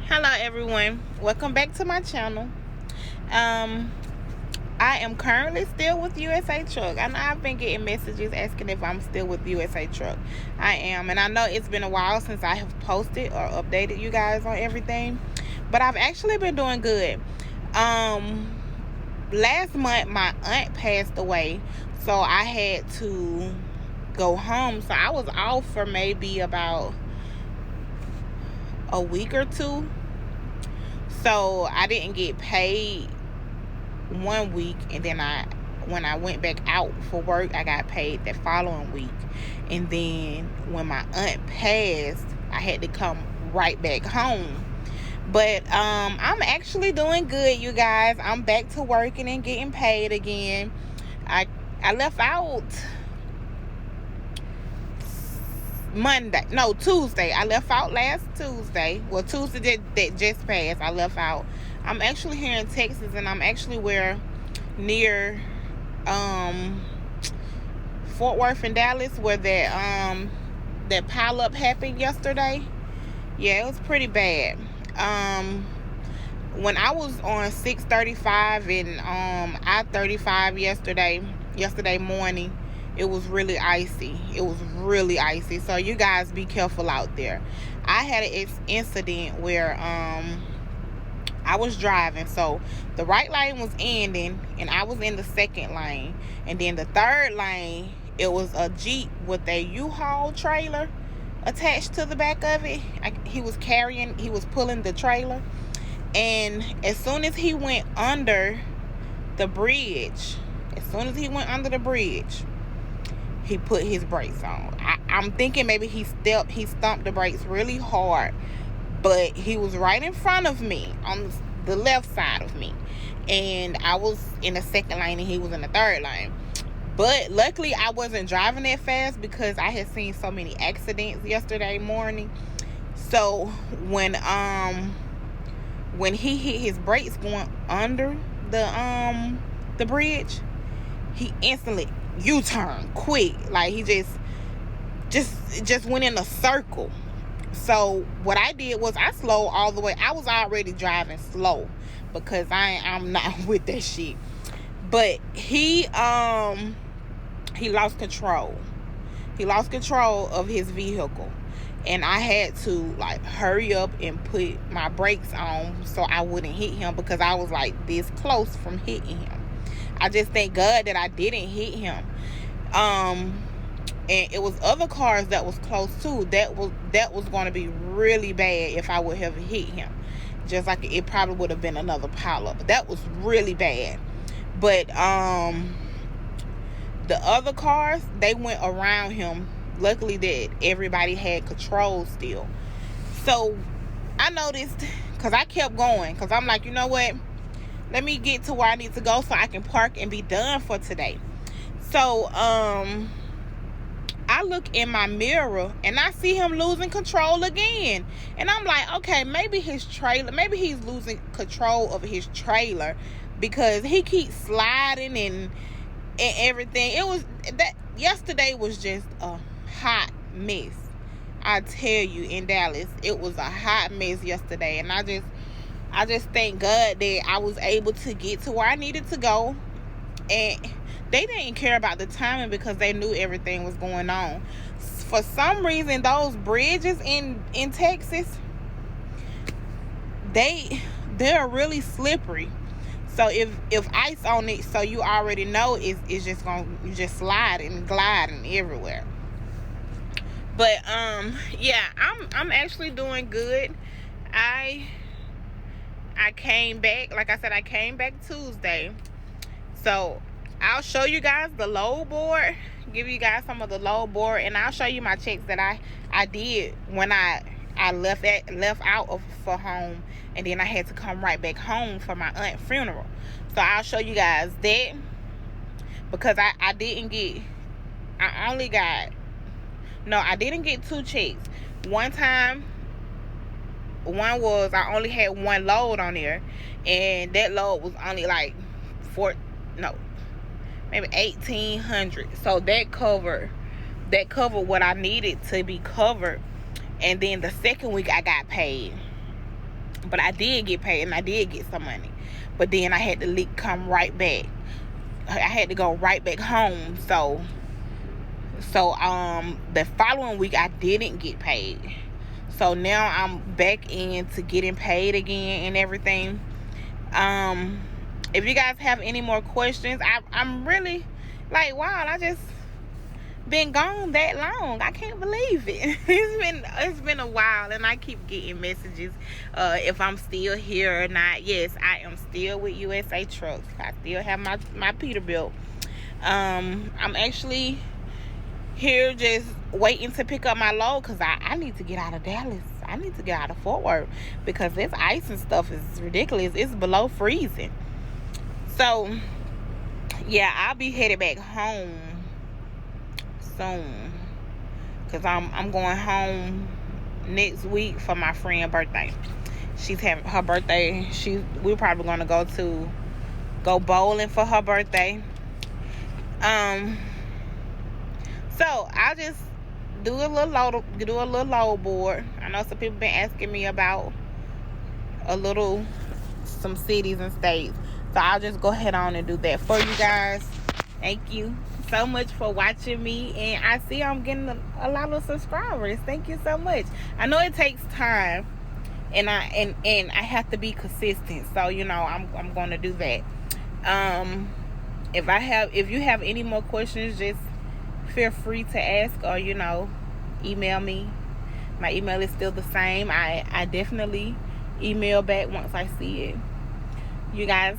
Hello everyone, welcome back to my channel. um I am currently still with USA Truck. I know I've been getting messages asking if I'm still with USA Truck. I am, and I know it's been a while since I have posted or updated you guys on everything, but I've actually been doing good. Last month my aunt passed away, so I had to go home, so I was off for maybe about a week or two. So I didn't get paid one week, and then when I went back out for work, I got paid that following week. And then when my aunt passed, I had to come right back home. But I'm actually doing good, you guys. I'm back to working and getting paid again. I I left out Tuesday. I left out last Tuesday. Well, Tuesday that just passed, I left out. I'm actually here in Texas, and I'm actually near Fort Worth and Dallas, where that pile up happened yesterday. Yeah, it was pretty bad. When I was on 635 and I-35 yesterday morning, it was really icy. So you guys be careful out there. I had an incident where I was driving, so the right lane was ending and I was in the second lane, and then the third lane, it was a Jeep with a U-Haul trailer attached to the back of it. He was pulling the trailer, and as soon as he went under the bridge, he put his brakes on. I'm thinking maybe he stumped the brakes really hard, but he was right in front of me on the left side of me, and I was in the second lane and he was in the third lane. But luckily I wasn't driving that fast because I had seen so many accidents yesterday morning. So when he hit his brakes going under the bridge, he instantly U-turned quick. Like he just went in a circle. So what I did was I slowed all the way. I was already driving slow because I'm not with that shit. But he lost control. He lost control of his vehicle, and I had to like hurry up and put my brakes on so I wouldn't hit him, because I was like this close from hitting him. I just thank God that I didn't hit him. And it was other cars that was close too. That was going to be really bad if I would have hit him. Just like it probably would have been another pileup. That was really bad. But the other cars, they went around him. Luckily that everybody had control still. So I noticed, because I kept going, because I'm like, you know what? Let me get to where I need to go so I can park and be done for today. So I look in my mirror and I see him losing control again. And I'm like, okay, maybe he's losing control of his trailer, because he keeps sliding and everything. It was that yesterday was just a hot mess. I tell you, in Dallas, it was a hot mess yesterday, and I just thank God that I was able to get to where I needed to go. And they didn't care about the timing because they knew everything was going on. For some reason, those bridges in Texas, they're really slippery. So if ice on it, so you already know it's just you just slide and glide and everywhere. But yeah, I'm actually doing good. I came back, like I said, I came back Tuesday. So I'll show you guys the load board, give you guys some of the load board, and I'll show you my checks that I did when I left out for home, and then I had to come right back home for my aunt's funeral. So I'll show you guys that, because I didn't get two checks. One was I only had one load on there, and that load was only like maybe 1,800. So that covered what I needed to be covered. And then the second week I got paid. But I did get paid, and I did get some money. But then I had the leak come right back. I had to go right back home. So the following week I didn't get paid. So now I'm back into getting paid again and everything. If you guys have any more questions, I'm really like, wow, I just been gone that long. I can't believe it. It's been a while, and I keep getting messages if I'm still here or not. Yes, I am still with USA Trucks. I still have my Peterbilt. I'm actually here just waiting to pick up my load, because I need to get out of Dallas. I need to get out of Fort Worth, because this ice and stuff is ridiculous. It's below freezing. So yeah, I'll be headed back home soon, because I'm going home next week for my friend's birthday. She's having her birthday. We're probably gonna go bowling for her birthday. So I'll just do a little load board. I know some people been asking me about some cities and states. So I'll just go ahead on and do that for you guys. Thank you so much for watching me, and I see I'm getting a lot of subscribers. Thank you so much. I know it takes time, and I have to be consistent. So I'm going to do that. If you have any more questions, just feel free to ask, or email me. My email is still the same. I definitely email back once I see it. You guys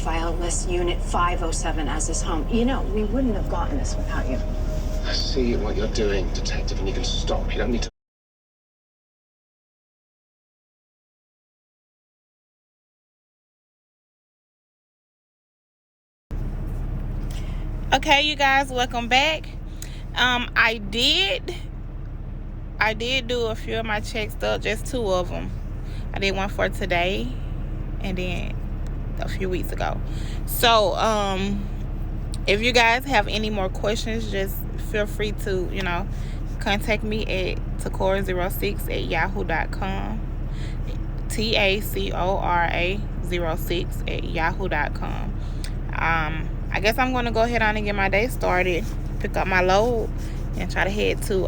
profile lists Unit 507 as his home. You know, we wouldn't have gotten this without you. I see what you're doing, Detective, and you can stop. You don't need to. Okay, you guys, welcome back. I did do a few of my checks, though, just 2 of them. I did one for today and then a few weeks ago. So if you guys have any more questions, just feel free to, contact me at Tacora06@yahoo.com. TACORA06@yahoo.com. I guess I'm going to go ahead on and get my day started, pick up my load, and try to head to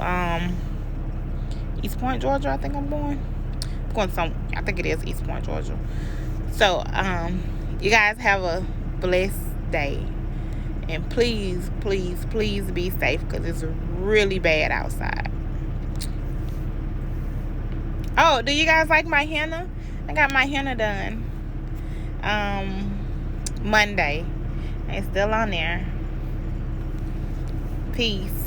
East Point, Georgia. I think I'm going I think it is East Point, Georgia. So you guys have a blessed day, and please be safe, because it's really bad outside. Oh, do you guys like my henna? I got my henna done Monday. It's still on there. Peace.